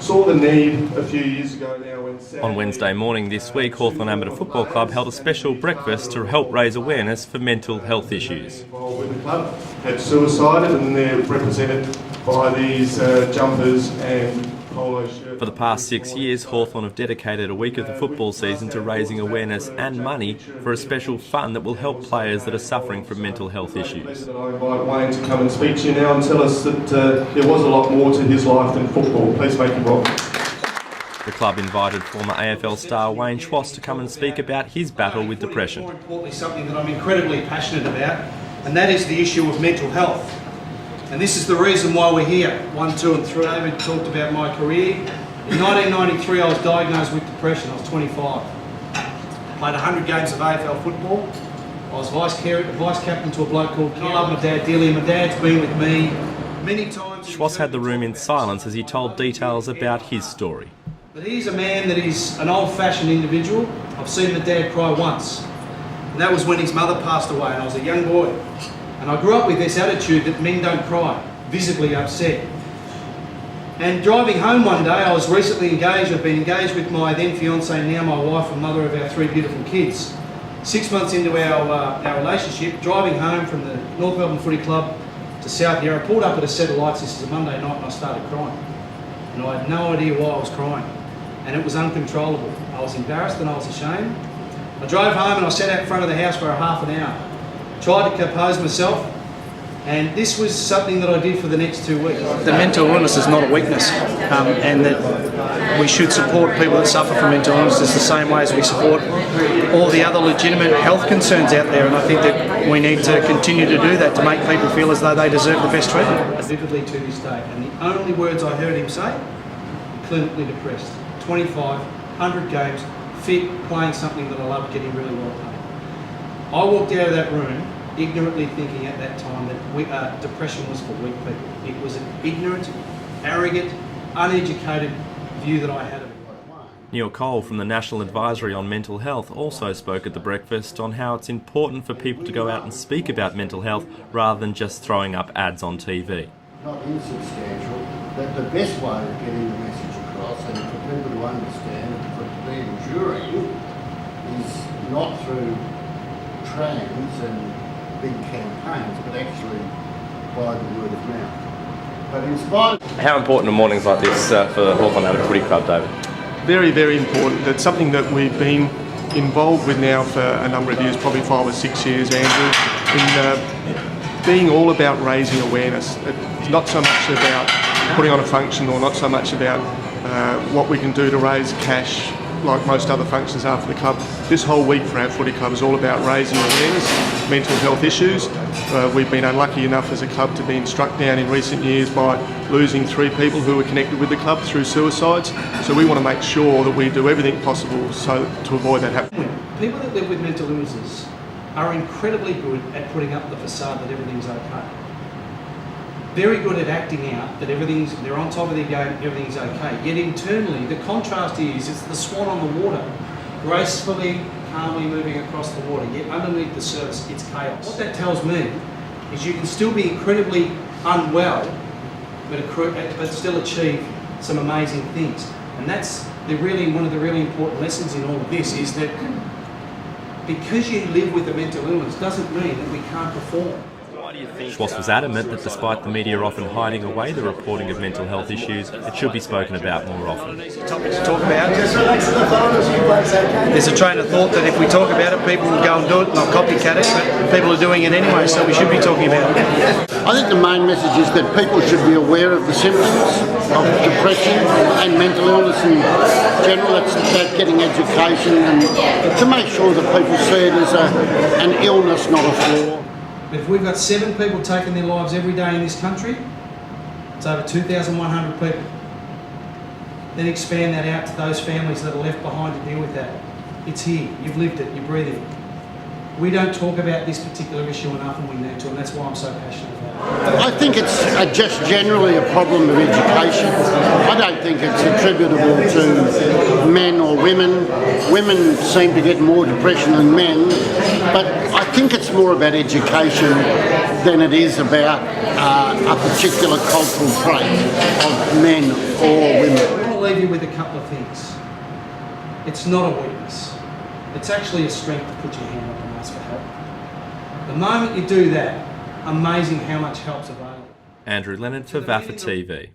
saw the need a few years ago now when Saturday, On Wednesday morning this week, Hawthorn Amateur Football Club held a special breakfast to help raise awareness for mental health issues. Involved with the club had suicided, and they're represented by these jumpers and polo shirts. For the past 6 years, Hawthorn have dedicated a week of the football season to raising awareness and money for a special fund that will help players that are suffering from mental health issues. I invite Wayne to come and speak to you now and tell us that there was a lot more to his life than football. Please make him welcome. The club invited former AFL star Wayne Schwass to come and speak about his battle with depression. More importantly, something that I'm incredibly passionate about, and that is the issue of mental health. And this is the reason why we're here. 1, 2 and 3. David talked about my career. In 1993 I was diagnosed with depression. I was 25. Played 100 games of AFL football. I was vice captain to a bloke called Ken. I love my dad dearly, and my dad's been with me many times. Schwass had the room in silence as he told details about his story. But he's a man that is an old-fashioned individual. I've seen my dad cry once. And that was when his mother passed away and I was a young boy. And I grew up with this attitude that men don't cry, visibly upset. And driving home one day, I was recently engaged. I've been engaged with my then fiancée, now my wife and mother of our 3 beautiful kids. 6 months into our relationship, driving home from the North Melbourne Footy Club to South Yarra, I pulled up at a set of lights. This is a Monday night, and I started crying. And I had no idea why I was crying. And it was uncontrollable. I was embarrassed and I was ashamed. I drove home and I sat out in front of the house for half an hour. Tried to compose myself, and this was something that I did for the next 2 weeks. The mental illness is not a weakness, and that we should support people that suffer from mental illnesses the same way as we support all the other legitimate health concerns out there, and I think that we need to continue to do that to make people feel as though they deserve the best treatment. Vividly to this day, and the only words I heard him say, clinically depressed, 25, 100 games, fit, playing something that I love, getting really well paid. I walked out of that room ignorantly thinking at that time that depression was for weak people. It was an ignorant, arrogant, uneducated view that I had of it. Neil Cole from the National Advisory on Mental Health also spoke at the breakfast on how it's important for people to go out and speak about mental health rather than just throwing up ads on TV. Not insubstantial, that the best way of getting the message across and for people to understand and for it to be enduring is not through trams and big campaigns, but actually by the word of mouth. But in spite of... How important are mornings like this for the Hawthorn Amateur Footy Club, David? Very, very important. It's something that we've been involved with now for a number of years, probably 5 or 6 years, Andrew, in being all about raising awareness. It's not so much about putting on a function or not so much about what we can do to raise cash like most other functions are for the club. This whole week for our footy club is all about raising awareness, mental health issues. We've been unlucky enough as a club to be struck down in recent years by losing 3 people who were connected with the club through suicides. So we want to make sure that we do everything possible to avoid that happening. People that live with mental illnesses are incredibly good at putting up the facade that everything's okay. Very good at acting out that they're on top of their game, everything's okay. Yet internally, the contrast is it's the swan on the water, gracefully, calmly moving across the water. Yet underneath the surface, it's chaos. What that tells me is you can still be incredibly unwell, but still achieve some amazing things. And that's one of the really important lessons in all of this is that because you live with a mental illness doesn't mean that we can't perform. Schwass was adamant that despite the media often hiding away the reporting of mental health issues, it should be spoken about more often. Topic to talk about. There's a train of thought that if we talk about it, people will go and do it, not copycat it, but people are doing it anyway, so we should be talking about it. I think the main message is that people should be aware of the symptoms of depression and mental illness in general. It's about getting education and to make sure that people see it as an illness, not a flaw. But if we've got 7 people taking their lives every day in this country, it's over 2,100 people. Then expand that out to those families that are left behind to deal with that. It's here, you've lived it, you're breathing it. We don't talk about this particular issue enough, and we need to, and that's why I'm so passionate about it. I think it's just generally a problem of education. I don't think it's attributable to men or women. Women seem to get more depression than men, but I think it's more about education than it is about a particular cultural trait of men or women. to leave you with a couple of things. It's not a weakness. It's actually a strength to put your hand up and ask for help. The moment you do that, amazing how much help's available. Andrew Leonard for VAFA TV.